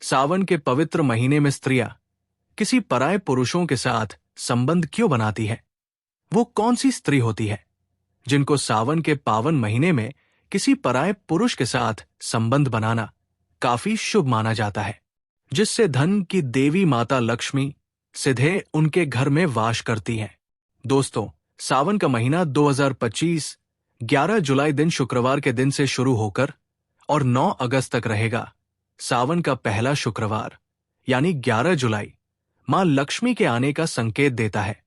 सावन के पवित्र महीने में स्त्रियां किसी पराये पुरुषों के साथ संबंध क्यों बनाती है? वो कौन सी स्त्री होती है जिनको सावन के पावन महीने में किसी पराये पुरुष के साथ संबंध बनाना काफी शुभ माना जाता है, जिससे धन की देवी माता लक्ष्मी सीधे उनके घर में वास करती हैं? दोस्तों, सावन का महीना 2025 11 जुलाई दिन शुक्रवार के दिन से शुरू होकर और 9 अगस्त तक रहेगा। सावन का पहला शुक्रवार यानी 11 जुलाई मां लक्ष्मी के आने का संकेत देता है।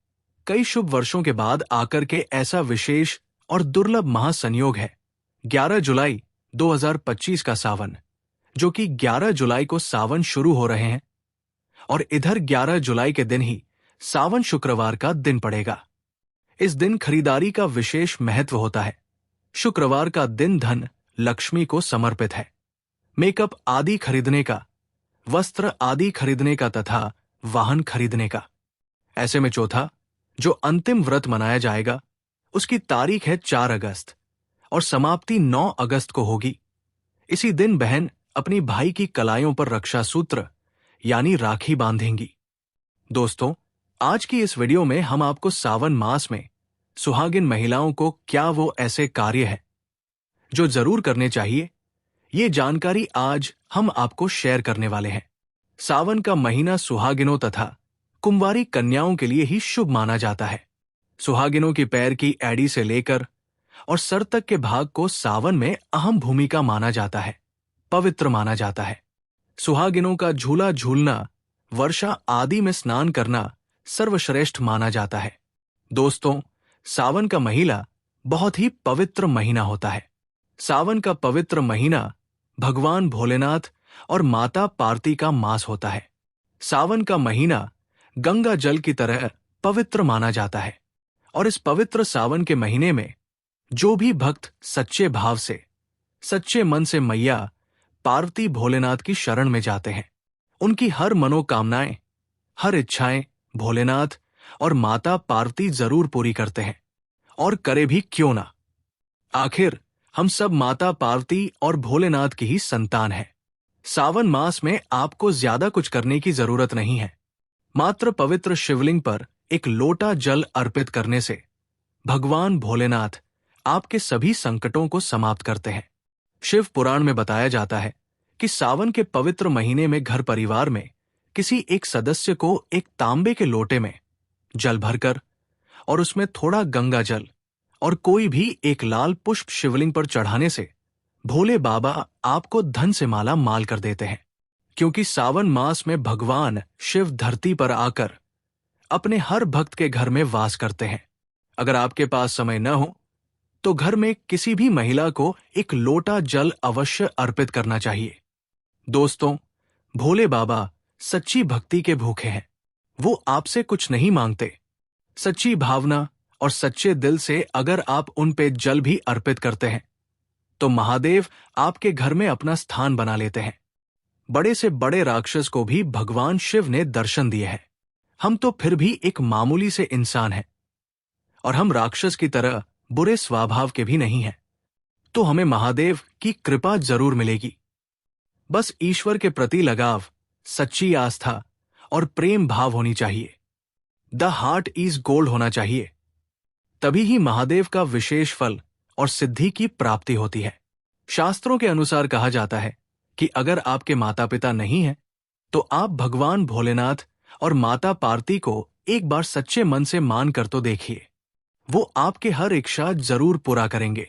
कई शुभ वर्षों के बाद आकर के ऐसा विशेष और दुर्लभ महासंयोग है 11 जुलाई 2025 का सावन, जो कि 11 जुलाई को सावन शुरू हो रहे हैं और इधर 11 जुलाई के दिन ही सावन शुक्रवार का दिन पड़ेगा। इस दिन खरीदारी का विशेष महत्व होता है। शुक्रवार का दिन धन लक्ष्मी को समर्पित है। मेकअप आदि खरीदने का, वस्त्र आदि खरीदने का तथा वाहन खरीदने का। ऐसे में चौथा जो अंतिम व्रत मनाया जाएगा उसकी तारीख है 4 अगस्त और समाप्ति 9 अगस्त को होगी। इसी दिन बहन अपनी भाई की कलाइयों पर रक्षा सूत्र यानी राखी बांधेंगी। दोस्तों, आज की इस वीडियो में हम आपको सावन मास में सुहागिन महिलाओं को क्या वो ऐसे कार्य है जो जरूर करने चाहिए, ये जानकारी आज हम आपको शेयर करने वाले हैं। सावन का महीना सुहागिनों तथा कुंवारी कन्याओं के लिए ही शुभ माना जाता है। सुहागिनों की पैर की एड़ी से लेकर और सर तक के भाग को सावन में अहम भूमिका माना जाता है, पवित्र माना जाता है। सुहागिनों का झूला झूलना, वर्षा आदि में स्नान करना सर्वश्रेष्ठ माना जाता है। दोस्तों, सावन का महीना बहुत ही पवित्र महीना होता है। सावन का पवित्र महीना भगवान भोलेनाथ और माता पार्वती का मास होता है। सावन का महीना गंगा जल की तरह पवित्र माना जाता है और इस पवित्र सावन के महीने में जो भी भक्त सच्चे भाव से, सच्चे मन से मैया पार्वती भोलेनाथ की शरण में जाते हैं, उनकी हर मनोकामनाएं, हर इच्छाएं भोलेनाथ और माता पार्वती जरूर पूरी करते हैं, और करे भी क्यों ना। आखिर हम सब माता पार्वती और भोलेनाथ की ही संतान हैं। सावन मास में आपको ज्यादा कुछ करने की जरूरत नहीं है। मात्र पवित्र शिवलिंग पर एक लोटा जल अर्पित करने से भगवान भोलेनाथ आपके सभी संकटों को समाप्त करते हैं। शिव पुराण में बताया जाता है कि सावन के पवित्र महीने में घर परिवार में किसी एक सदस्य को एक तांबे के लोटे में जल भरकर और उसमें थोड़ा गंगा जल और कोई भी एक लाल पुष्प शिवलिंग पर चढ़ाने से भोले बाबा आपको धन से माला माल कर देते हैं, क्योंकि सावन मास में भगवान शिव धरती पर आकर अपने हर भक्त के घर में वास करते हैं। अगर आपके पास समय न हो तो घर में किसी भी महिला को एक लोटा जल अवश्य अर्पित करना चाहिए। दोस्तों, भोले बाबा सच्ची भक्ति के भूखे हैं। वो आपसे कुछ नहीं मांगते। सच्ची भावना और सच्चे दिल से अगर आप उन पे जल भी अर्पित करते हैं तो महादेव आपके घर में अपना स्थान बना लेते हैं। बड़े से बड़े राक्षस को भी भगवान शिव ने दर्शन दिए हैं। हम तो फिर भी एक मामूली से इंसान हैं और हम राक्षस की तरह बुरे स्वभाव के भी नहीं हैं, तो हमें महादेव की कृपा जरूर मिलेगी। बस ईश्वर के प्रति लगाव, सच्ची आस्था और प्रेम भाव होनी चाहिए। द हार्ट इज गोल्ड होना चाहिए, तभी ही महादेव का विशेष फल और सिद्धि की प्राप्ति होती है। शास्त्रों के अनुसार कहा जाता है कि अगर आपके माता पिता नहीं हैं तो आप भगवान भोलेनाथ और माता पार्वती को एक बार सच्चे मन से मान कर तो देखिए। वो आपके हर इच्छा जरूर पूरा करेंगे,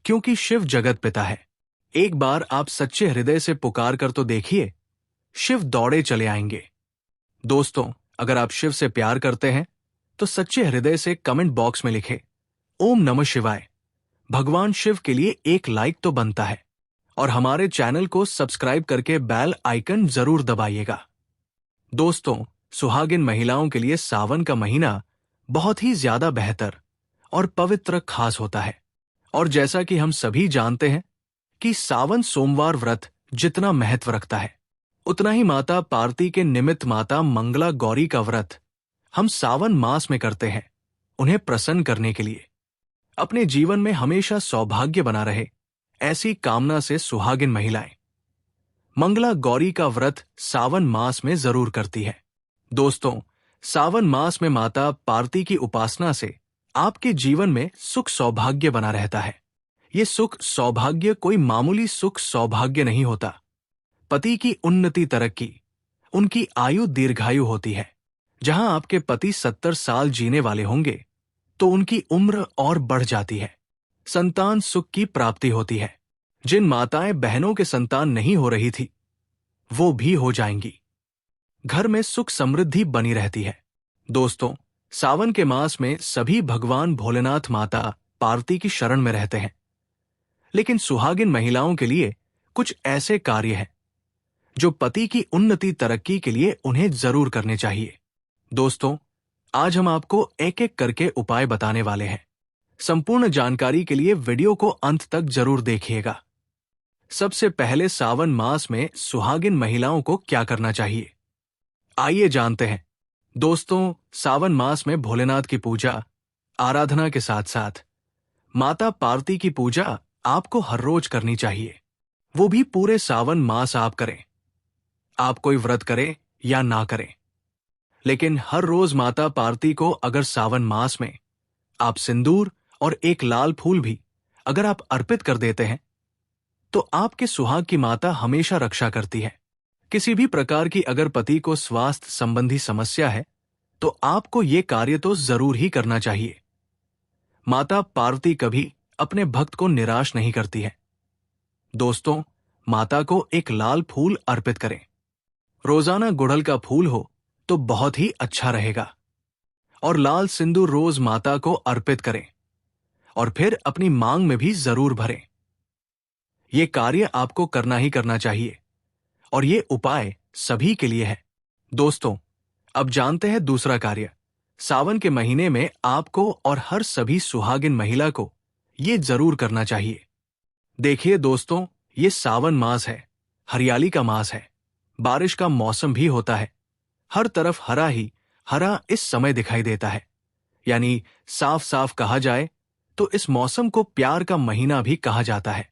क्योंकि शिव जगत पिता है। एक बार आप सच्चे हृदय से पुकार कर तो देखिए, शिव दौड़े चले आएंगे। दोस्तों, अगर आप शिव से प्यार करते हैं तो सच्चे हृदय से कमेंट बॉक्स में लिखें ओम नमः शिवाय। भगवान शिव के लिए एक लाइक तो बनता है और हमारे चैनल को सब्सक्राइब करके बेल आइकन जरूर दबाइएगा। दोस्तों, सुहागिन महिलाओं के लिए सावन का महीना बहुत ही ज्यादा बेहतर और पवित्र खास होता है। और जैसा कि हम सभी जानते हैं कि सावन सोमवार व्रत जितना महत्व रखता है, उतना ही माता पार्वती के निमित्त माता मंगला गौरी का व्रत हम सावन मास में करते हैं, उन्हें प्रसन्न करने के लिए। अपने जीवन में हमेशा सौभाग्य बना रहे, ऐसी कामना से सुहागिन महिलाएं मंगला गौरी का व्रत सावन मास में जरूर करती है। दोस्तों, सावन मास में माता पार्वती की उपासना से आपके जीवन में सुख सौभाग्य बना रहता है। ये सुख सौभाग्य कोई मामूली सुख सौभाग्य नहीं होता। पति की उन्नति तरक्की, उनकी आयु दीर्घायु होती है। जहां आपके पति 70 साल जीने वाले होंगे तो उनकी उम्र और बढ़ जाती है। संतान सुख की प्राप्ति होती है। जिन माताएं बहनों के संतान नहीं हो रही थी वो भी हो जाएंगी। घर में सुख समृद्धि बनी रहती है। दोस्तों, सावन के मास में सभी भगवान भोलेनाथ माता पार्वती की शरण में रहते हैं। लेकिन सुहागिन महिलाओं के लिए कुछ ऐसे कार्य हैं जो पति की उन्नति तरक्की के लिए उन्हें जरूर करने चाहिए। दोस्तों, आज हम आपको एक एक करके उपाय बताने वाले हैं। संपूर्ण जानकारी के लिए वीडियो को अंत तक जरूर देखिएगा। सबसे पहले सावन मास में सुहागिन महिलाओं को क्या करना चाहिए, आइए जानते हैं। दोस्तों, सावन मास में भोलेनाथ की पूजा आराधना के साथ साथ माता पार्वती की पूजा आपको हर रोज करनी चाहिए। वो भी पूरे सावन मास आप करें। आप कोई व्रत करें या ना करें, लेकिन हर रोज माता पार्वती को अगर सावन मास में आप सिंदूर और एक लाल फूल भी अगर आप अर्पित कर देते हैं तो आपके सुहाग की माता हमेशा रक्षा करती है। किसी भी प्रकार की अगर पति को स्वास्थ्य संबंधी समस्या है तो आपको ये कार्य तो जरूर ही करना चाहिए। माता पार्वती कभी अपने भक्त को निराश नहीं करती है। दोस्तों, माता को एक लाल फूल अर्पित करें। रोजाना गुड़हल का फूल हो तो बहुत ही अच्छा रहेगा। और लाल सिंदूर रोज माता को अर्पित करें और फिर अपनी मांग में भी जरूर भरें। ये कार्य आपको करना ही करना चाहिए और ये उपाय सभी के लिए है। दोस्तों, अब जानते हैं दूसरा कार्य। सावन के महीने में आपको और हर सभी सुहागिन महिला को ये जरूर करना चाहिए। देखिए दोस्तों, ये सावन मास है, हरियाली का मास है, बारिश का मौसम भी होता है। हर तरफ हरा ही हरा इस समय दिखाई देता है। यानी साफ साफ कहा जाए तो इस मौसम को प्यार का महीना भी कहा जाता है।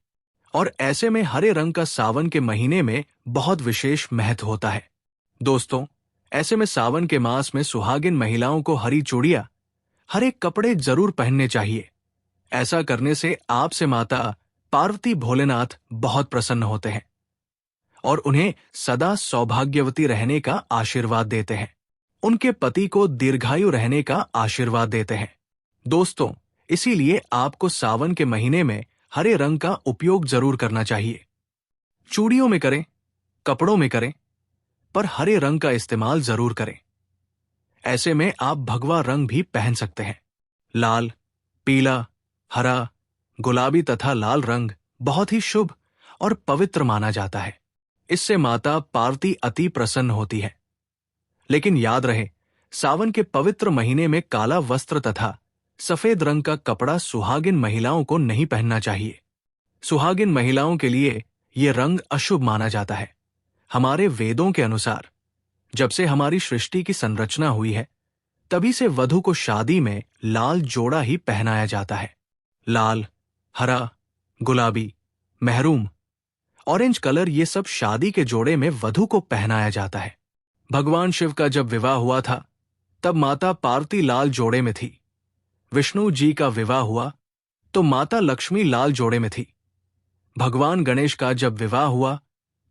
और ऐसे में हरे रंग का सावन के महीने में बहुत विशेष महत्व होता है। दोस्तों, ऐसे में सावन के मास में सुहागिन महिलाओं को हरी चूड़ियां, हरे कपड़े जरूर पहनने चाहिए। ऐसा करने से आपसे माता पार्वती भोलेनाथ बहुत प्रसन्न होते हैं और उन्हें सदा सौभाग्यवती रहने का आशीर्वाद देते हैं। उनके पति को दीर्घायु रहने का आशीर्वाद देते हैं। दोस्तों, इसीलिए आपको सावन के महीने में हरे रंग का उपयोग जरूर करना चाहिए। चूड़ियों में करें, कपड़ों में करें, पर हरे रंग का इस्तेमाल जरूर करें। ऐसे में आप भगवा रंग भी पहन सकते हैं। लाल, पीला, हरा, गुलाबी तथा लाल रंग बहुत ही शुभ और पवित्र माना जाता है। इससे माता पार्वती अति प्रसन्न होती है। लेकिन याद रहे, सावन के पवित्र महीने में काला वस्त्र तथा सफेद रंग का कपड़ा सुहागिन महिलाओं को नहीं पहनना चाहिए। सुहागिन महिलाओं के लिए ये रंग अशुभ माना जाता है। हमारे वेदों के अनुसार जब से हमारी सृष्टि की संरचना हुई है तभी से वधु को शादी में लाल जोड़ा ही पहनाया जाता है। लाल, हरा, गुलाबी, महरून, ऑरेंज कलर ये सब शादी के जोड़े में वधु को पहनाया जाता है। भगवान शिव का जब विवाह हुआ था तब माता पार्वती लाल जोड़े में थी। विष्णु जी का विवाह हुआ तो माता लक्ष्मी लाल जोड़े में थी। भगवान गणेश का जब विवाह हुआ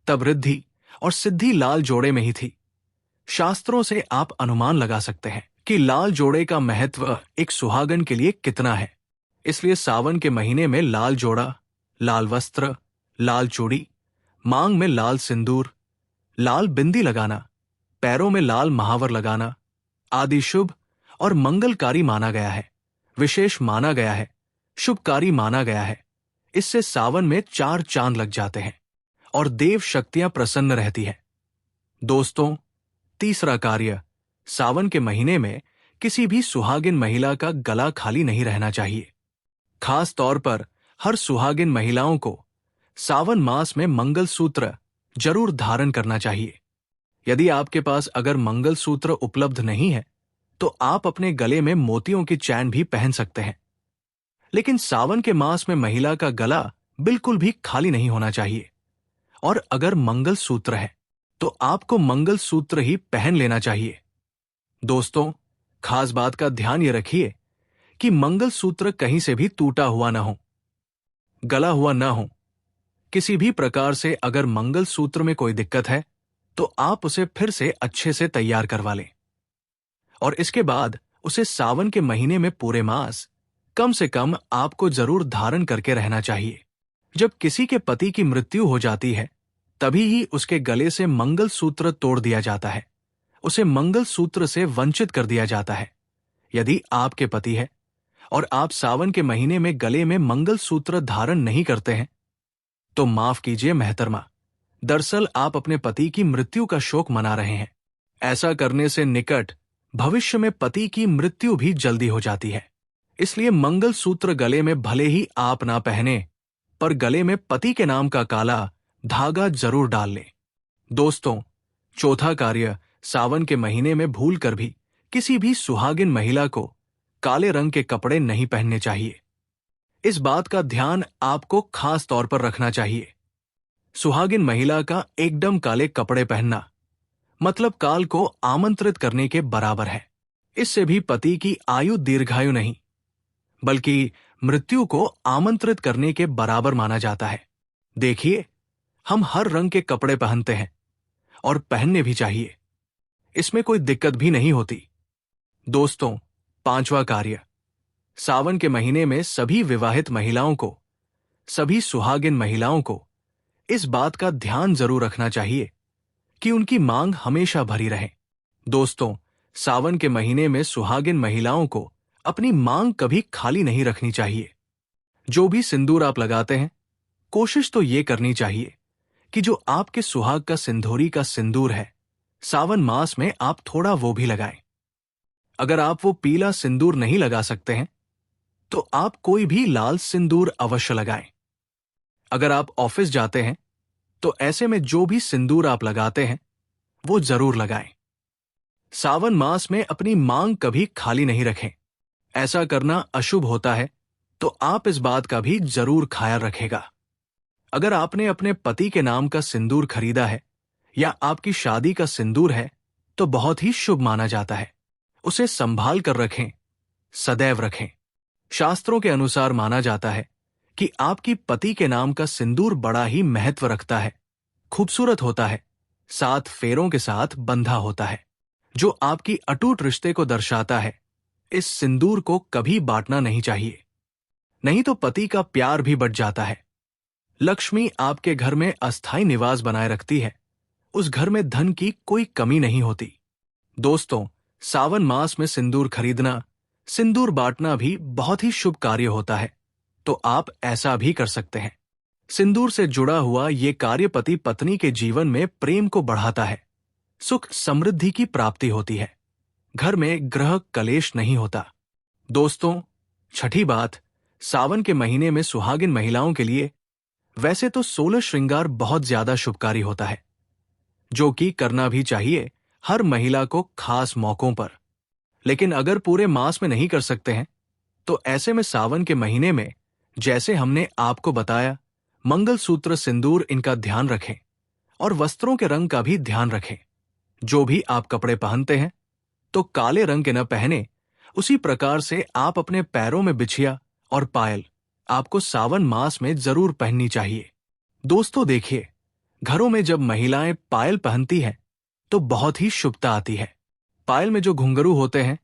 तब रिद्धि और सिद्धि लाल जोड़े में ही थी। शास्त्रों से आप अनुमान लगा सकते हैं कि लाल जोड़े का महत्व एक सुहागन के लिए कितना है। इसलिए सावन के महीने में लाल जोड़ा, लाल वस्त्र, लाल चूड़ी, मांग में लाल सिंदूर, लाल बिंदी लगाना, पैरों में लाल महावर लगाना आदि शुभ और मंगलकारी माना गया है, विशेष माना गया है, शुभकारी माना गया है। इससे सावन में 4 चांद लग जाते हैं और देव शक्तियां प्रसन्न रहती है। दोस्तों, तीसरा कार्य, सावन के महीने में किसी भी सुहागिन महिला का गला खाली नहीं रहना चाहिए। खास तौर पर हर सुहागिन महिलाओं को सावन मास में मंगलसूत्र जरूर धारण करना चाहिए। यदि आपके पास अगर मंगलसूत्र उपलब्ध नहीं है तो आप अपने गले में मोतियों की चैन भी पहन सकते हैं। लेकिन सावन के मास में महिला का गला बिल्कुल भी खाली नहीं होना चाहिए और अगर मंगल सूत्र है तो आपको मंगल सूत्र ही पहन लेना चाहिए। दोस्तों, खास बात का ध्यान ये रखिए कि मंगल सूत्र कहीं से भी टूटा हुआ ना हो, गला हुआ ना हो। किसी भी प्रकार से अगर मंगल सूत्र में कोई दिक्कत है तो आप उसे फिर से अच्छे से तैयार करवा लें और इसके बाद उसे सावन के महीने में पूरे मास कम से कम आपको जरूर धारण करके रहना चाहिए। जब किसी के पति की मृत्यु हो जाती है तभी ही उसके गले से मंगल सूत्र तोड़ दिया जाता है, उसे मंगल सूत्र से वंचित कर दिया जाता है। यदि आपके पति है और आप सावन के महीने में गले में मंगल सूत्र धारण नहीं करते हैं तो माफ कीजिए महतरमा, दरअसल आप अपने पति की मृत्यु का शोक मना रहे हैं। ऐसा करने से निकट भविष्य में पति की मृत्यु भी जल्दी हो जाती है। इसलिए मंगल सूत्र गले में भले ही आप ना पहने पर गले में पति के नाम का काला धागा जरूर डाल लें। दोस्तों, चौथा कार्य, सावन के महीने में भूल कर भी किसी भी सुहागिन महिला को काले रंग के कपड़े नहीं पहनने चाहिए। इस बात का ध्यान आपको खास तौर पर रखना चाहिए। सुहागिन महिला का एकदम काले कपड़े पहनना मतलब काल को आमंत्रित करने के बराबर है। इससे भी पति की आयु दीर्घायु नहीं बल्कि मृत्यु को आमंत्रित करने के बराबर माना जाता है। देखिए, हम हर रंग के कपड़े पहनते हैं और पहनने भी चाहिए, इसमें कोई दिक्कत भी नहीं होती। दोस्तों, पांचवा कार्य, सावन के महीने में सभी विवाहित महिलाओं को, सभी सुहागिन महिलाओं को इस बात का ध्यान जरूर रखना चाहिए कि उनकी मांग हमेशा भरी रहे। दोस्तों, सावन के महीने में सुहागिन महिलाओं को अपनी मांग कभी खाली नहीं रखनी चाहिए। जो भी सिंदूर आप लगाते हैं, कोशिश तो ये करनी चाहिए कि जो आपके सुहाग का सिंदूरी का सिंदूर है, सावन मास में आप थोड़ा वो भी लगाएं। अगर आप वो पीला सिंदूर नहीं लगा सकते हैं तो आप कोई भी लाल सिंदूर अवश्य लगाएं। अगर आप ऑफिस जाते हैं तो ऐसे में जो भी सिंदूर आप लगाते हैं वो जरूर लगाएं। सावन मास में अपनी मांग कभी खाली नहीं रखें, ऐसा करना अशुभ होता है, तो आप इस बात का भी जरूर ख्याल रखेगा। अगर आपने अपने पति के नाम का सिंदूर खरीदा है या आपकी शादी का सिंदूर है तो बहुत ही शुभ माना जाता है। उसे संभाल कर रखें, सदैव रखें। शास्त्रों के अनुसार माना जाता है कि आपकी पति के नाम का सिंदूर बड़ा ही महत्व रखता है, खूबसूरत होता है, 7 फेरों के साथ बंधा होता है, जो आपकी अटूट रिश्ते को दर्शाता है। इस सिंदूर को कभी बांटना नहीं चाहिए, नहीं तो पति का प्यार भी बढ़ जाता है। लक्ष्मी आपके घर में अस्थायी निवास बनाए रखती है, उस घर में धन की कोई कमी नहीं होती। दोस्तों, सावन मास में सिंदूर खरीदना, सिंदूर बांटना भी बहुत ही शुभ कार्य होता है, तो आप ऐसा भी कर सकते हैं। सिंदूर से जुड़ा हुआ ये कार्य पति पत्नी के जीवन में प्रेम को बढ़ाता है, सुख समृद्धि की प्राप्ति होती है, घर में ग्रह कलेश नहीं होता। दोस्तों, छठी बात, सावन के महीने में सुहागिन महिलाओं के लिए वैसे तो 16 श्रृंगार बहुत ज्यादा शुभकारी होता है, जो कि करना भी चाहिए हर महिला को खास मौकों पर। लेकिन अगर पूरे मास में नहीं कर सकते हैं तो ऐसे में सावन के महीने में, जैसे हमने आपको बताया, मंगलसूत्र, सिंदूर, इनका ध्यान रखें और वस्त्रों के रंग का भी ध्यान रखें। जो भी आप कपड़े पहनते हैं तो काले रंग के न पहने। उसी प्रकार से आप अपने पैरों में बिछिया और पायल आपको सावन मास में जरूर पहननी चाहिए। दोस्तों देखिए, घरों में जब महिलाएं पायल पहनती हैं तो बहुत ही शुभता आती है। पायल में जो घुंघरू होते हैं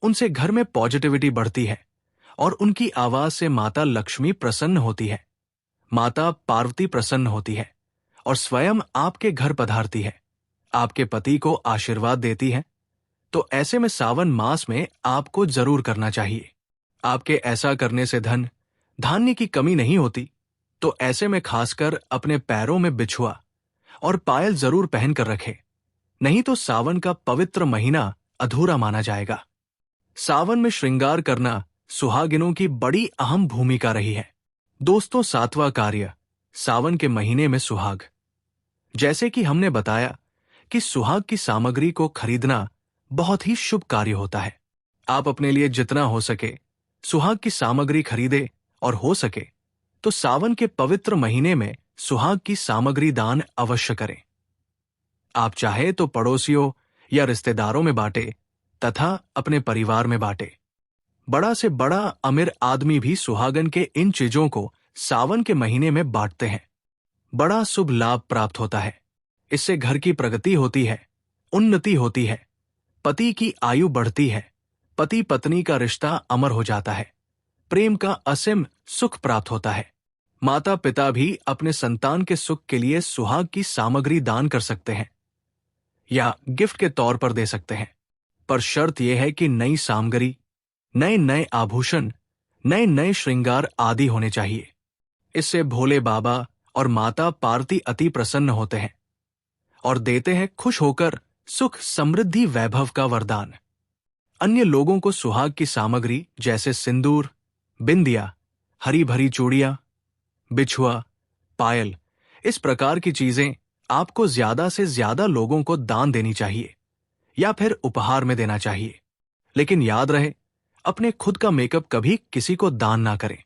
उनसे घर में पॉजिटिविटी बढ़ती है और उनकी आवाज से माता लक्ष्मी प्रसन्न होती है, माता पार्वती प्रसन्न होती है और स्वयं आपके घर पधारती है, आपके पति को आशीर्वाद देती है। तो ऐसे में सावन मास में आपको जरूर करना चाहिए। आपके ऐसा करने से धन धान्य की कमी नहीं होती, तो ऐसे में खासकर अपने पैरों में बिछुआ और पायल जरूर पहन कर रखें, नहीं तो सावन का पवित्र महीना अधूरा माना जाएगा। सावन में श्रृंगार करना सुहागिनों की बड़ी अहम भूमिका रही है। दोस्तों, 7वां कार्य, सावन के महीने में सुहाग। जैसे कि हमने बताया कि सुहाग की सामग्री को खरीदना बहुत ही शुभ कार्य होता है। आप अपने लिए जितना हो सके सुहाग की सामग्री खरीदे और हो सके तो सावन के पवित्र महीने में सुहाग की सामग्री दान अवश्य करें। आप चाहे तो पड़ोसियों या रिश्तेदारों में बांटे तथा अपने परिवार में बांटे। बड़ा से बड़ा अमीर आदमी भी सुहागन के इन चीजों को सावन के महीने में बांटते हैं। बड़ा शुभ लाभ प्राप्त होता है। इससे घर की प्रगति होती है, उन्नति होती है, पति की आयु बढ़ती है, पति पत्नी का रिश्ता अमर हो जाता है, प्रेम का असीम सुख प्राप्त होता है। माता पिता भी अपने संतान के सुख के लिए सुहाग की सामग्री दान कर सकते हैं या गिफ्ट के तौर पर दे सकते हैं, पर शर्त यह है कि नई सामग्री, नए नए आभूषण, नए नए श्रृंगार आदि होने चाहिए। इससे भोले बाबा और माता पार्वती अति प्रसन्न होते हैं और देते हैं खुश होकर सुख समृद्धि वैभव का वरदान। अन्य लोगों को सुहाग की सामग्री जैसे सिंदूर, बिंदिया, हरी भरी चूड़ियां, बिछुआ, पायल, इस प्रकार की चीजें आपको ज्यादा से ज्यादा लोगों को दान देनी चाहिए या फिर उपहार में देना चाहिए। लेकिन याद रहे, अपने खुद का मेकअप कभी किसी को दान ना करें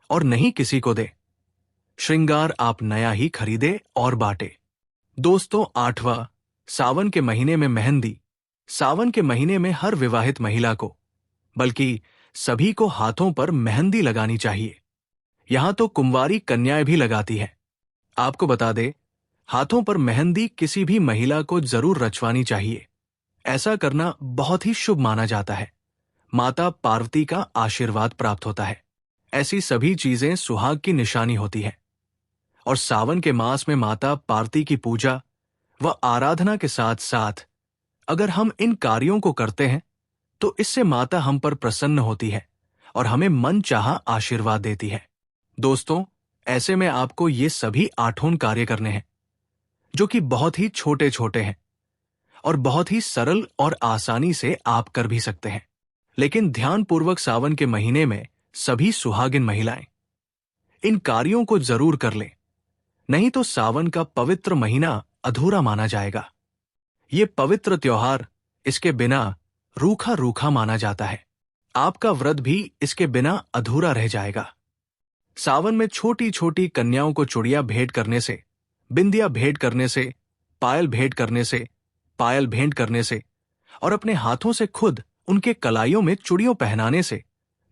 और नहीं किसी को दे। श्रृंगार आप नया ही खरीदे और बांटे। दोस्तों, 8वां, सावन के महीने में मेहंदी। सावन के महीने में हर विवाहित महिला को, बल्कि सभी को हाथों पर मेहंदी लगानी चाहिए। यहां तो कुंवारी कन्याएं भी लगाती है। आपको बता दे, हाथों पर मेहंदी किसी भी महिला को जरूर रचवानी चाहिए। ऐसा करना बहुत ही शुभ माना जाता है। माता पार्वती का आशीर्वाद प्राप्त होता है। ऐसी सभी चीजें सुहाग की निशानी होती है और सावन के मास में माता पार्वती की पूजा व आराधना के साथ साथ अगर हम इन कार्यों को करते हैं तो इससे माता हम पर प्रसन्न होती है और हमें मन चाहा आशीर्वाद देती है। दोस्तों, ऐसे में आपको ये सभी 8 कार्य करने हैं जो कि बहुत ही छोटे छोटे हैं और बहुत ही सरल और आसानी से आप कर भी सकते हैं। लेकिन ध्यानपूर्वक सावन के महीने में सभी सुहागिन महिलाएं इन कार्यों को जरूर कर लें, नहीं तो सावन का पवित्र महीना अधूरा माना जाएगा। ये पवित्र त्योहार इसके बिना रूखा रूखा माना जाता है। आपका व्रत भी इसके बिना अधूरा रह जाएगा। सावन में छोटी छोटी कन्याओं को चूड़ियां भेंट करने से, बिंदिया भेंट करने से, पायल भेंट करने से, पायल भेंट करने से और अपने हाथों से खुद उनके कलाइयों में चूड़ियों पहनाने से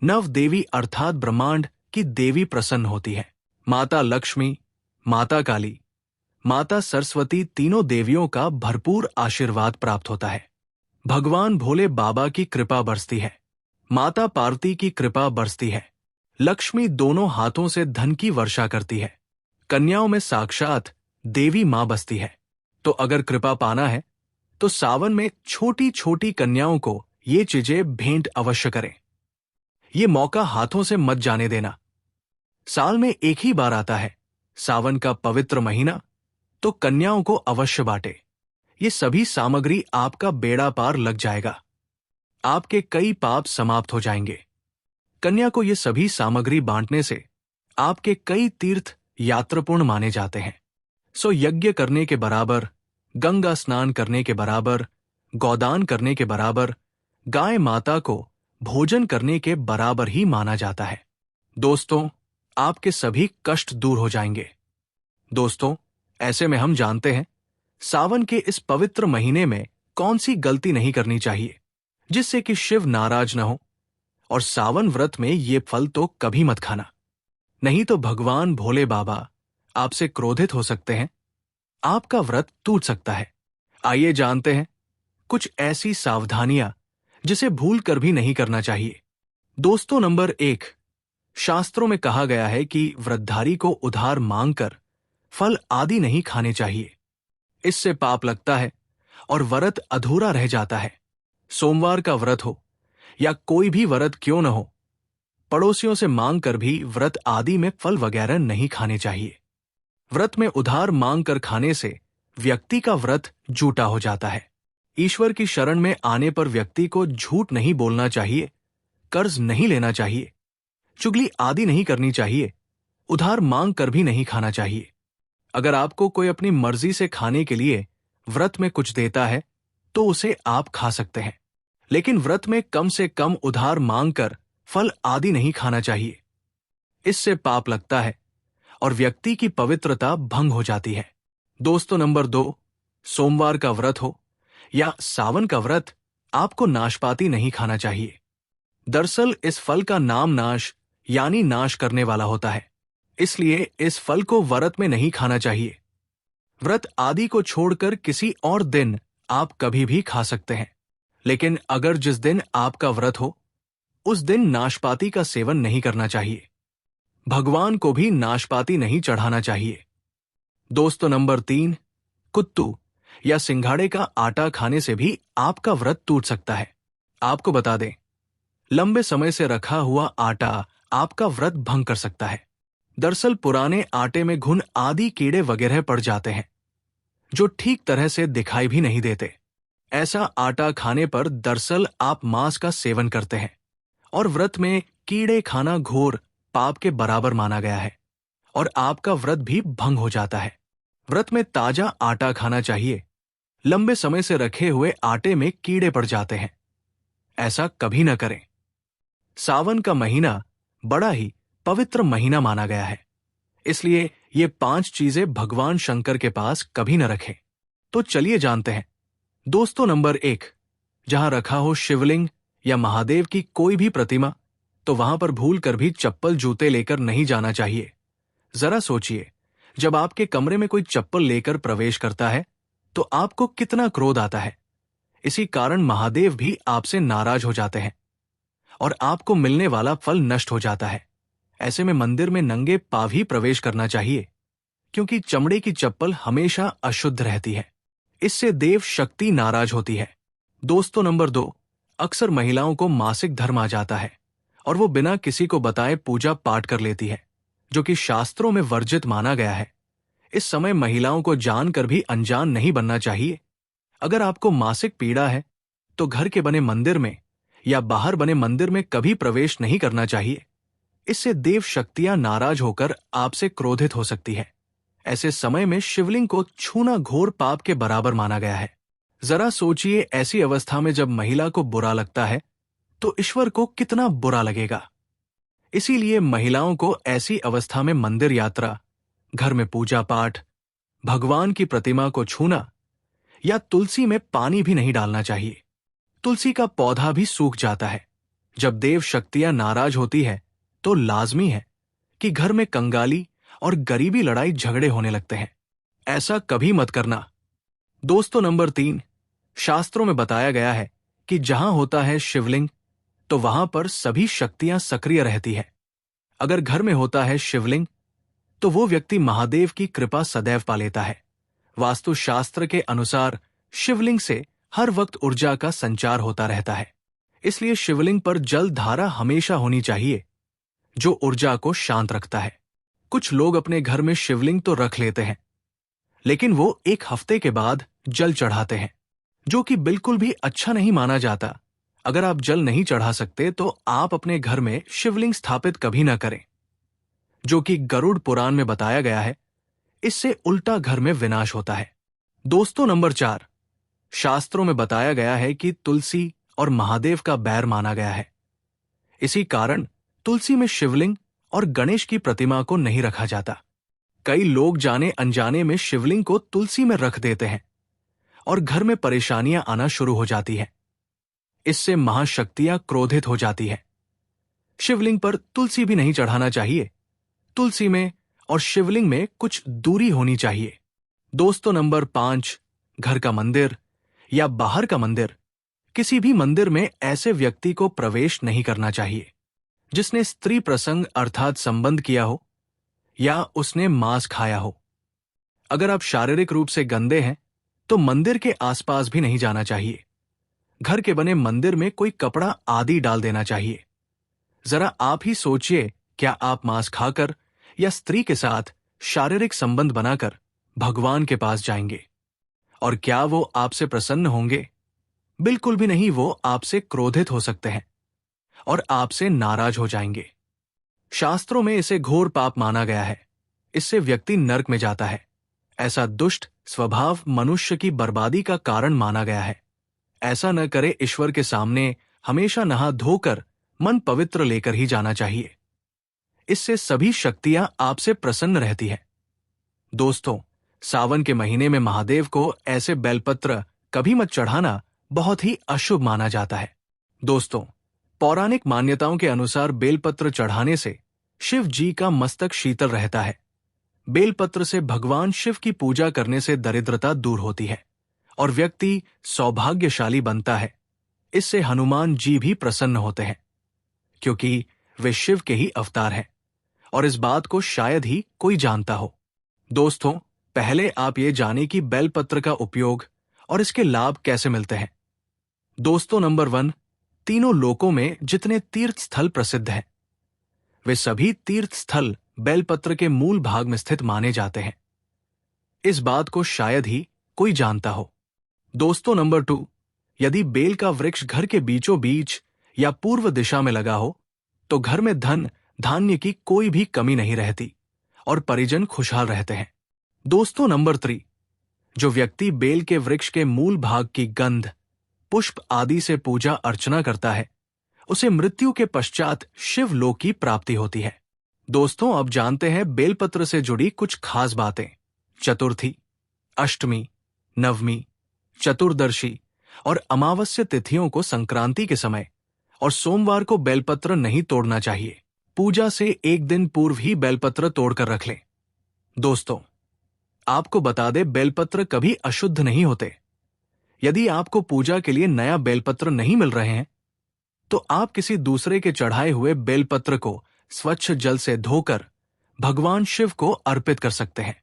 नव देवी अर्थात ब्रह्मांड की देवी प्रसन्न होती है। माता लक्ष्मी, माता काली, माता सरस्वती तीनों देवियों का भरपूर आशीर्वाद प्राप्त होता है। भगवान भोले बाबा की कृपा बरसती है, माता पार्वती की कृपा बरसती है। लक्ष्मी दोनों हाथों से धन की वर्षा करती है। कन्याओं में साक्षात देवी मां बसती है। तो अगर कृपा पाना है तो सावन में छोटी छोटी कन्याओं को ये चीजें भेंट अवश्य करें। ये मौका हाथों से मत जाने देना। साल में एक ही बार आता है, सावन का पवित्र महीना, तो कन्याओं को अवश्य बांटे। ये सभी सामग्री आपका बेड़ा पार लग जाएगा। आपके कई पाप समाप्त हो जाएंगे। कन्या को ये सभी सामग्री बांटने से आपके कई तीर्थ यात्रापूर्ण माने जाते हैं। सो यज्ञ करने के बराबर, गंगा स्नान करने के बराबर, गोदान करने के बराबर, गाय माता को भोजन करने के बराबर ही माना जाता है। दोस्तों, आपके सभी कष्ट दूर हो जाएंगे। दोस्तों, ऐसे में हम जानते हैं सावन के इस पवित्र महीने में कौन सी गलती नहीं करनी चाहिए जिससे कि शिव नाराज न हो। और सावन व्रत में ये फल तो कभी मत खाना, नहीं तो भगवान भोले बाबा आपसे क्रोधित हो सकते हैं, आपका व्रत टूट सकता है। आइए जानते हैं कुछ ऐसी सावधानियां जिसे भूल कर भी नहीं करना चाहिए। दोस्तों, नंबर 1, शास्त्रों में कहा गया है कि व्रतधारी को उधार मांगकर फल आदि नहीं खाने चाहिए। इससे पाप लगता है और व्रत अधूरा रह जाता है। सोमवार का व्रत हो या कोई भी व्रत क्यों न हो, पड़ोसियों से मांग कर भी व्रत आदि में फल वगैरह नहीं खाने चाहिए। व्रत में उधार मांग कर खाने से व्यक्ति का व्रत झूठा हो जाता है। ईश्वर की शरण में आने पर व्यक्ति को झूठ नहीं बोलना चाहिए, कर्ज नहीं लेना चाहिए, चुगली आदि नहीं करनी चाहिए, उधार मांग कर भी नहीं खाना चाहिए। अगर आपको कोई अपनी मर्जी से खाने के लिए व्रत में कुछ देता है तो उसे आप खा सकते हैं, लेकिन व्रत में कम से कम उधार मांगकर फल आदि नहीं खाना चाहिए। इससे पाप लगता है और व्यक्ति की पवित्रता भंग हो जाती है। दोस्तों नंबर 2, सोमवार का व्रत हो या सावन का व्रत, आपको नाशपाती नहीं खाना चाहिए। दरअसल इस फल का नाम नाश यानी नाश करने वाला होता है, इसलिए इस फल को व्रत में नहीं खाना चाहिए। व्रत आदि को छोड़कर किसी और दिन आप कभी भी खा सकते हैं, लेकिन अगर जिस दिन आपका व्रत हो उस दिन नाशपाती का सेवन नहीं करना चाहिए। भगवान को भी नाशपाती नहीं चढ़ाना चाहिए। दोस्तों नंबर 3, कुत्तू या सिंघाड़े का आटा खाने से भी आपका व्रत टूट सकता है। आपको बता दें, लंबे समय से रखा हुआ आटा आपका व्रत भंग कर सकता है। दरअसल पुराने आटे में घुन आदि कीड़े वगैरह पड़ जाते हैं जो ठीक तरह से दिखाई भी नहीं देते। ऐसा आटा खाने पर दरअसल आप मांस का सेवन करते हैं और व्रत में कीड़े खाना घोर पाप के बराबर माना गया है और आपका व्रत भी भंग हो जाता है। व्रत में ताजा आटा खाना चाहिए। लंबे समय से रखे हुए आटे में कीड़े पड़ जाते हैं, ऐसा कभी न करें। सावन का महीना बड़ा ही पवित्र महीना माना गया है, इसलिए ये 5 चीजें भगवान शंकर के पास कभी न रखें। तो चलिए जानते हैं। दोस्तों नंबर 1, जहां रखा हो शिवलिंग या महादेव की कोई भी प्रतिमा, तो वहां पर भूल कर भी चप्पल जूते लेकर नहीं जाना चाहिए। जरा सोचिए, जब आपके कमरे में कोई चप्पल लेकर प्रवेश करता है तो आपको कितना क्रोध आता है। इसी कारण महादेव भी आपसे नाराज हो जाते हैं और आपको मिलने वाला फल नष्ट हो जाता है। ऐसे में मंदिर में नंगे पांव ही प्रवेश करना चाहिए, क्योंकि चमड़े की चप्पल हमेशा अशुद्ध रहती है। इससे देव शक्ति नाराज होती है। दोस्तों नंबर 2, अक्सर महिलाओं को मासिक धर्म आ जाता है और वो बिना किसी को बताए पूजा पाठ कर लेती है, जो कि शास्त्रों में वर्जित माना गया है। इस समय महिलाओं को जानकर भी अनजान नहीं बनना चाहिए। अगर आपको मासिक पीड़ा है तो घर के बने मंदिर में या बाहर बने मंदिर में कभी प्रवेश नहीं करना चाहिए। इससे देव शक्तियां नाराज होकर आपसे क्रोधित हो सकती है। ऐसे समय में शिवलिंग को छूना घोर पाप के बराबर माना गया है। जरा सोचिए, ऐसी अवस्था में जब महिला को बुरा लगता है तो ईश्वर को कितना बुरा लगेगा। इसीलिए महिलाओं को ऐसी अवस्था में मंदिर यात्रा, घर में पूजा पाठ, भगवान की प्रतिमा को छूना या तुलसी में पानी भी नहीं डालना चाहिए। तुलसी का पौधा भी सूख जाता है। जब देव शक्तियां नाराज होती है तो लाजमी है कि घर में कंगाली और गरीबी लड़ाई झगड़े होने लगते हैं। ऐसा कभी मत करना। दोस्तों नंबर 3, शास्त्रों में बताया गया है कि जहां होता है शिवलिंग तो वहां पर सभी शक्तियां सक्रिय रहती है। अगर घर में होता है शिवलिंग तो वो व्यक्ति महादेव की कृपा सदैव पा लेता है। वास्तुशास्त्र के अनुसार शिवलिंग से हर वक्त ऊर्जा का संचार होता रहता है, इसलिए शिवलिंग पर जल धारा हमेशा होनी चाहिए, जो ऊर्जा को शांत रखता है। कुछ लोग अपने घर में शिवलिंग तो रख लेते हैं, लेकिन वो 1 हफ्ते के बाद जल चढ़ाते हैं, जो कि बिल्कुल भी अच्छा नहीं माना जाता। अगर आप जल नहीं चढ़ा सकते तो आप अपने घर में शिवलिंग स्थापित कभी ना करें, जो कि गरुड़ पुराण में बताया गया है। इससे उल्टा घर में विनाश होता है। दोस्तों नंबर 4, शास्त्रों में बताया गया है कि तुलसी और महादेव का बैर माना गया है। इसी कारण तुलसी में शिवलिंग और गणेश की प्रतिमा को नहीं रखा जाता। कई लोग जाने अनजाने में शिवलिंग को तुलसी में रख देते हैं और घर में परेशानियां आना शुरू हो जाती है। इससे महाशक्तियां क्रोधित हो जाती है। शिवलिंग पर तुलसी भी नहीं चढ़ाना चाहिए। तुलसी में और शिवलिंग में कुछ दूरी होनी चाहिए। दोस्तों नंबर 5, घर का मंदिर या बाहर का मंदिर, किसी भी मंदिर में ऐसे व्यक्ति को प्रवेश नहीं करना चाहिए जिसने स्त्री प्रसंग अर्थात संबंध किया हो या उसने मांस खाया हो। अगर आप शारीरिक रूप से गंदे हैं तो मंदिर के आसपास भी नहीं जाना चाहिए। घर के बने मंदिर में कोई कपड़ा आदि डाल देना चाहिए। जरा आप ही सोचिए, क्या आप मांस खाकर या स्त्री के साथ शारीरिक संबंध बनाकर भगवान के पास जाएंगे? और क्या वो आपसे प्रसन्न होंगे? बिल्कुल भी नहीं। वो आपसे क्रोधित हो सकते हैं और आपसे नाराज हो जाएंगे। शास्त्रों में इसे घोर पाप माना गया है। इससे व्यक्ति नर्क में जाता है। ऐसा दुष्ट स्वभाव मनुष्य की बर्बादी का कारण माना गया है। ऐसा न करे। ईश्वर के सामने हमेशा नहा धोकर मन पवित्र लेकर ही जाना चाहिए। इससे सभी शक्तियां आपसे प्रसन्न रहती है। दोस्तों, सावन के महीने में महादेव को ऐसे बेलपत्र कभी मत चढ़ाना, बहुत ही अशुभ माना जाता है। दोस्तों, पौराणिक मान्यताओं के अनुसार बेलपत्र चढ़ाने से शिव जी का मस्तक शीतल रहता है। बेलपत्र से भगवान शिव की पूजा करने से दरिद्रता दूर होती है और व्यक्ति सौभाग्यशाली बनता है। इससे हनुमान जी भी प्रसन्न होते हैं, क्योंकि वे शिव के ही अवतार हैं और इस बात को शायद ही कोई जानता हो। दोस्तों, पहले आप ये जानें कि बेलपत्र का उपयोग और इसके लाभ कैसे मिलते हैं। दोस्तों, नंबर 1, तीनों लोकों में जितने तीर्थ स्थल प्रसिद्ध हैं, वे सभी तीर्थ स्थल बेलपत्र के मूल भाग में स्थित माने जाते हैं। इस बात को शायद ही कोई जानता हो। दोस्तों, नंबर 2, यदि बेल का वृक्ष घर के बीचों बीच या पूर्व दिशा में लगा हो तो घर में धन धान्य की कोई भी कमी नहीं रहती और परिजन खुशहाल रहते हैं। दोस्तों, नंबर 3, जो व्यक्ति बेल के वृक्ष के मूल भाग की गंध, पुष्प आदि से पूजा अर्चना करता है, उसे मृत्यु के पश्चात शिवलोक की प्राप्ति होती है। दोस्तों, अब जानते हैं बेलपत्र से जुड़ी कुछ खास बातें। चतुर्थी, अष्टमी, नवमी, चतुर्दशी और अमावस्या तिथियों को संक्रांति के समय और सोमवार को बेलपत्र नहीं तोड़ना चाहिए। पूजा से एक दिन पूर्व ही बेलपत्र तोड़कर रख लें। दोस्तों, आपको बता दें, बेलपत्र कभी अशुद्ध नहीं होते। यदि आपको पूजा के लिए नया बेलपत्र नहीं मिल रहे हैं तो आप किसी दूसरे के चढ़ाए हुए बेलपत्र को स्वच्छ जल से धोकर भगवान शिव को अर्पित कर सकते हैं।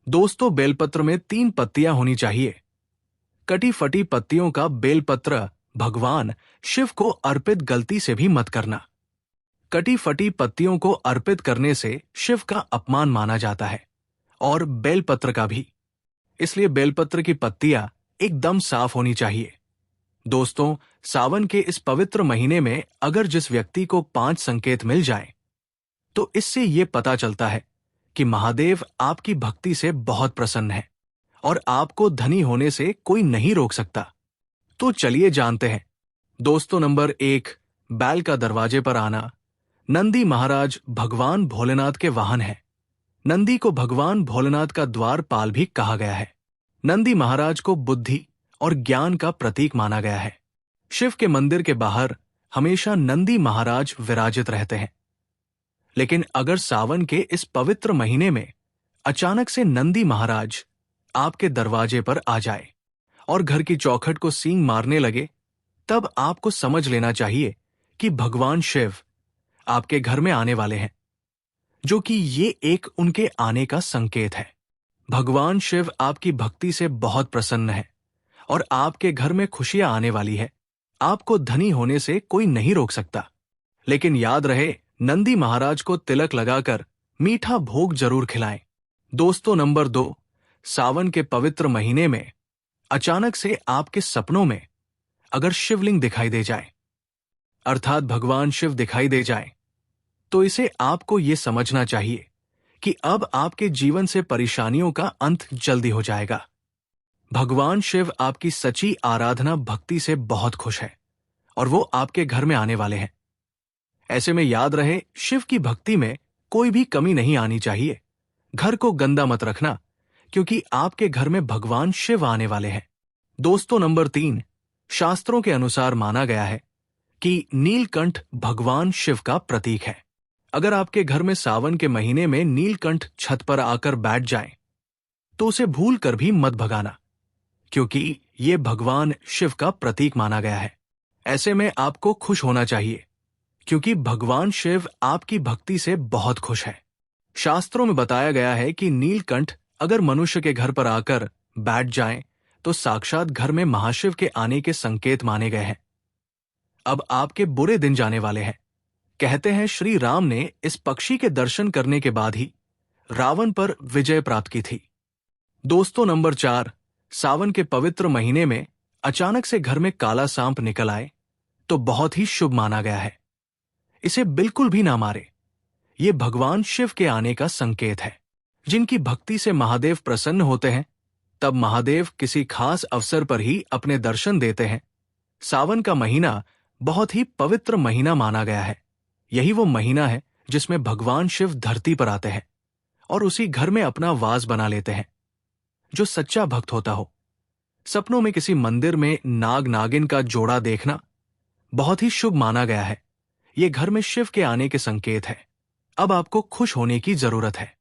दोस्तों, बेलपत्र में 3 पत्तियां होनी चाहिए। कटी फटी पत्तियों का बेलपत्र भगवान शिव को अर्पित गलती से भी मत करना। कटी फटी पत्तियों को अर्पित करने से शिव का अपमान माना जाता है और बेलपत्र का भी। इसलिए बेलपत्र की पत्तियां एकदम साफ होनी चाहिए। दोस्तों, सावन के इस पवित्र महीने में अगर जिस व्यक्ति को 5 संकेत मिल जाएं, तो इससे ये पता चलता है कि महादेव आपकी भक्ति से बहुत प्रसन्न है और आपको धनी होने से कोई नहीं रोक सकता। तो चलिए जानते हैं। दोस्तों, नंबर 1, बैल का दरवाजे पर आना। नंदी महाराज भगवान भोलेनाथ के वाहन हैं। नंदी को भगवान भोलेनाथ का द्वारपाल भी कहा गया है। नंदी महाराज को बुद्धि और ज्ञान का प्रतीक माना गया है। शिव के मंदिर के बाहर हमेशा नंदी महाराज विराजित रहते हैं। लेकिन अगर सावन के इस पवित्र महीने में अचानक से नंदी महाराज आपके दरवाजे पर आ जाए और घर की चौखट को सींग मारने लगे, तब आपको समझ लेना चाहिए कि भगवान शिव आपके घर में आने वाले हैं, जो कि ये एक उनके आने का संकेत है। भगवान शिव आपकी भक्ति से बहुत प्रसन्न है और आपके घर में खुशियां आने वाली है। आपको धनी होने से कोई नहीं रोक सकता। लेकिन याद रहे, नंदी महाराज को तिलक लगाकर मीठा भोग जरूर खिलाएं। दोस्तों, नंबर 2, सावन के पवित्र महीने में अचानक से आपके सपनों में अगर शिवलिंग दिखाई दे जाए, अर्थात भगवान शिव दिखाई दे जाए, तो इसे आपको ये समझना चाहिए कि अब आपके जीवन से परेशानियों का अंत जल्दी हो जाएगा। भगवान शिव आपकी सच्ची आराधना भक्ति से बहुत खुश है और वो आपके घर में आने वाले हैं। ऐसे में याद रहे, शिव की भक्ति में कोई भी कमी नहीं आनी चाहिए। घर को गंदा मत रखना, क्योंकि आपके घर में भगवान शिव आने वाले हैं। दोस्तों, नंबर 3, शास्त्रों के अनुसार माना गया है कि नीलकंठ भगवान शिव का प्रतीक है। अगर आपके घर में सावन के महीने में नीलकंठ छत पर आकर बैठ जाए तो उसे भूल कर भी मत भगाना, क्योंकि ये भगवान शिव का प्रतीक माना गया है। ऐसे में आपको खुश होना चाहिए, क्योंकि भगवान शिव आपकी भक्ति से बहुत खुश है। शास्त्रों में बताया गया है कि नीलकंठ अगर मनुष्य के घर पर आकर बैठ जाएं, तो साक्षात घर में महाशिव के आने के संकेत माने गए हैं। अब आपके बुरे दिन जाने वाले हैं। कहते हैं श्री राम ने इस पक्षी के दर्शन करने के बाद ही रावण पर विजय प्राप्त की थी। दोस्तों, नंबर 4, सावन के पवित्र महीने में अचानक से घर में काला सांप निकल आए तो बहुत ही शुभ माना गया है। इसे बिल्कुल भी ना मारे। ये भगवान शिव के आने का संकेत है। जिनकी भक्ति से महादेव प्रसन्न होते हैं, तब महादेव किसी खास अवसर पर ही अपने दर्शन देते हैं। सावन का महीना बहुत ही पवित्र महीना माना गया है। यही वो महीना है जिसमें भगवान शिव धरती पर आते हैं और उसी घर में अपना वास बना लेते हैं। जो सच्चा भक्त होता हो, सपनों में किसी मंदिर में नाग नागिन का जोड़ा देखना बहुत ही शुभ माना गया है। ये घर में शिव के आने के संकेत है। अब आपको खुश होने की जरूरत है।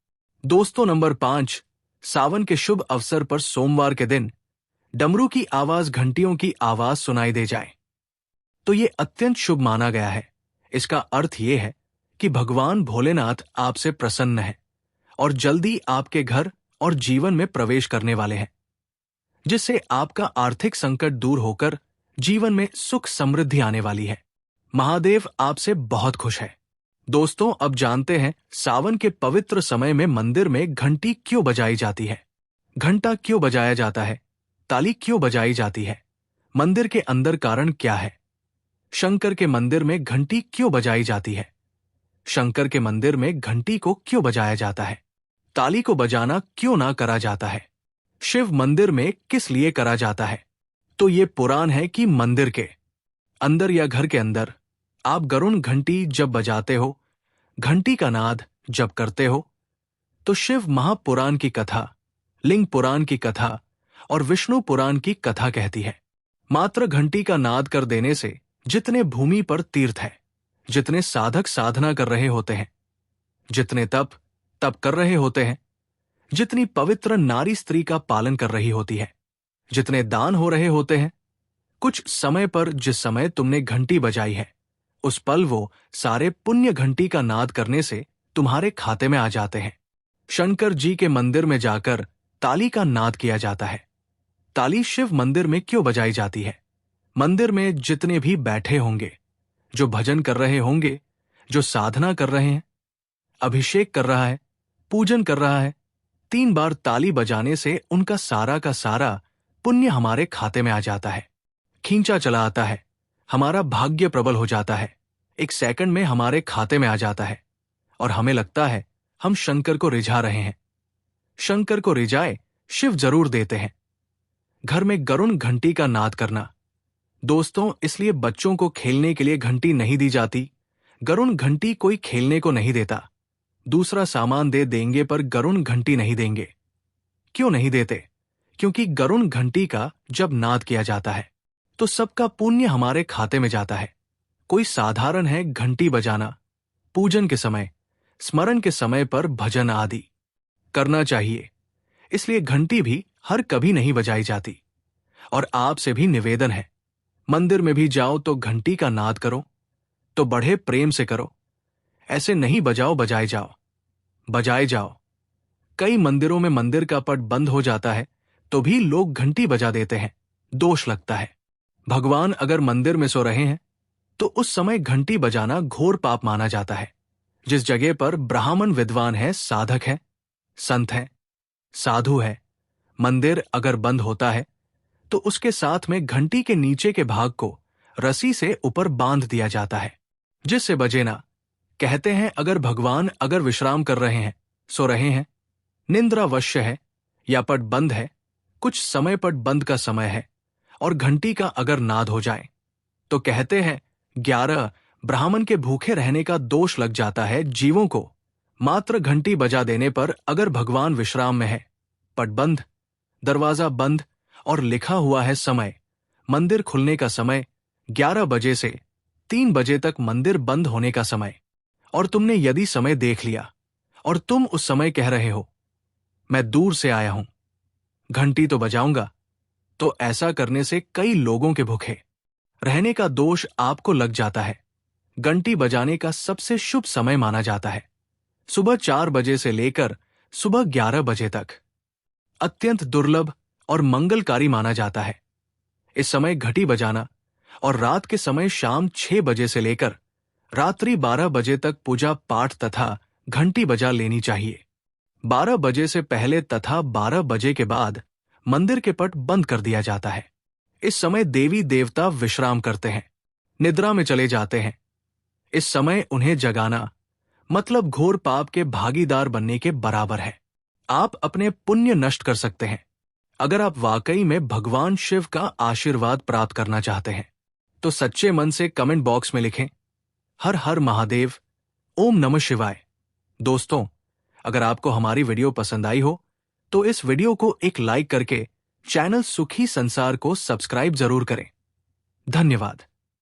दोस्तों, नंबर 5, सावन के शुभ अवसर पर सोमवार के दिन डमरू की आवाज, घंटियों की आवाज सुनाई दे जाए तो ये अत्यंत शुभ माना गया है। इसका अर्थ ये है कि भगवान भोलेनाथ आपसे प्रसन्न है और जल्दी आपके घर और जीवन में प्रवेश करने वाले हैं, जिससे आपका आर्थिक संकट दूर होकर जीवन में सुख समृद्धि आने वाली है। महादेव आपसे बहुत खुश है। दोस्तों, अब जानते हैं सावन के पवित्र समय में मंदिर में घंटी क्यों बजाई जाती है। घंटा क्यों बजाया जाता है? ताली क्यों बजाई जाती है? मंदिर के अंदर कारण क्या है? शंकर के मंदिर में घंटी क्यों बजाई जाती है? शंकर के मंदिर में घंटी को क्यों बजाया जाता है? ताली को बजाना क्यों ना करा जाता है? शिव मंदिर में किस लिए करा जाता है? तो ये पुराण है कि मंदिर के अंदर या घर के अंदर आप गरुण घंटी जब बजाते हो, घंटी का नाद जब करते हो, तो शिव महापुराण की कथा, लिंग पुराण की कथा और विष्णु पुराण की कथा कहती है। मात्र घंटी का नाद कर देने से जितने भूमि पर तीर्थ है, जितने साधक साधना कर रहे होते हैं, जितने तप कर रहे होते हैं, जितनी पवित्र नारी स्त्री का पालन कर रही होती है, जितने दान हो रहे होते हैं, कुछ समय पर जिस समय तुमने घंटी बजाई है, उस पल वो सारे पुण्य घंटी का नाद करने से तुम्हारे खाते में आ जाते हैं। शंकर जी के मंदिर में जाकर ताली का नाद किया जाता है। ताली शिव मंदिर में क्यों बजाई जाती है? मंदिर में जितने भी बैठे होंगे, जो भजन कर रहे होंगे, जो साधना कर रहे हैं, अभिषेक कर रहा है, पूजन कर रहा है, 3 बार ताली बजाने से उनका सारा का सारा पुण्य हमारे खाते में आ जाता है। खींचा चला आता है, हमारा भाग्य प्रबल हो जाता है, 1 सेकंड में हमारे खाते में आ जाता है और हमें लगता है हम शंकर को रिझा रहे हैं। शंकर को रिझाए शिव जरूर देते हैं। घर में गरुण घंटी का नाद करना। दोस्तों, इसलिए बच्चों को खेलने के लिए घंटी नहीं दी जाती। गरुण घंटी कोई खेलने को नहीं देता। दूसरा सामान दे देंगे पर गरुण घंटी नहीं देंगे। क्यों नहीं देते? क्योंकि गरुण घंटी का जब नाद किया जाता है तो सबका पुण्य हमारे खाते में जाता है। कोई साधारण है घंटी बजाना, पूजन के समय, स्मरण के समय पर भजन आदि करना चाहिए। इसलिए घंटी भी हर कभी नहीं बजाई जाती। और आपसे भी निवेदन है, मंदिर में भी जाओ तो घंटी का नाद करो तो बड़े प्रेम से करो। ऐसे नहीं बजाओ बजाए जाओ, बजाए जाओ। कई मंदिरों में मंदिर का पट बंद हो जाता है तो भी लोग घंटी बजा देते हैं, दोष लगता है। भगवान अगर मंदिर में सो रहे हैं तो उस समय घंटी बजाना घोर पाप माना जाता है। जिस जगह पर ब्राह्मण विद्वान है, साधक है, संत है, साधु है, मंदिर अगर बंद होता है तो उसके साथ में घंटी के नीचे के भाग को रस्सी से ऊपर बांध दिया जाता है, जिससे बजे ना। कहते हैं अगर भगवान अगर विश्राम कर रहे हैं, सो रहे हैं, निंद्रावश्य है या पट बंद है, कुछ समय पट बंद का समय है और घंटी का अगर नाद हो जाए तो कहते हैं 11 ब्राह्मण के भूखे रहने का दोष लग जाता है जीवों को। मात्र घंटी बजा देने पर अगर भगवान विश्राम में है, पट बंद, दरवाजा बंद और लिखा हुआ है समय, मंदिर खुलने का समय 11 बजे से 3 बजे तक मंदिर बंद होने का समय, और तुमने यदि समय देख लिया और तुम उस समय कह रहे हो मैं दूर से आया हूं, घंटी तो बजाऊंगा, तो ऐसा करने से कई लोगों के भूखे रहने का दोष आपको लग जाता है। घंटी बजाने का सबसे शुभ समय माना जाता है सुबह 4 बजे से लेकर सुबह 11 बजे तक। अत्यंत दुर्लभ और मंगलकारी माना जाता है इस समय घंटी बजाना। और रात के समय शाम 6 बजे से लेकर रात्रि 12 बजे तक पूजा पाठ तथा घंटी बजा लेनी चाहिए। 12 बजे से पहले तथा 12 बजे के बाद मंदिर के पट बंद कर दिया जाता है। इस समय देवी देवता विश्राम करते हैं, निद्रा में चले जाते हैं। इस समय उन्हें जगाना मतलब घोर पाप के भागीदार बनने के बराबर है। आप अपने पुण्य नष्ट कर सकते हैं। अगर आप वाकई में भगवान शिव का आशीर्वाद प्राप्त करना चाहते हैं तो सच्चे मन से कमेंट बॉक्स में लिखें हर हर महादेव ओम नमः शिवाय। दोस्तों, अगर आपको हमारी वीडियो पसंद आई हो तो इस वीडियो को एक लाइक करके चैनल सुखी संसार को सब्सक्राइब जरूर करें। धन्यवाद।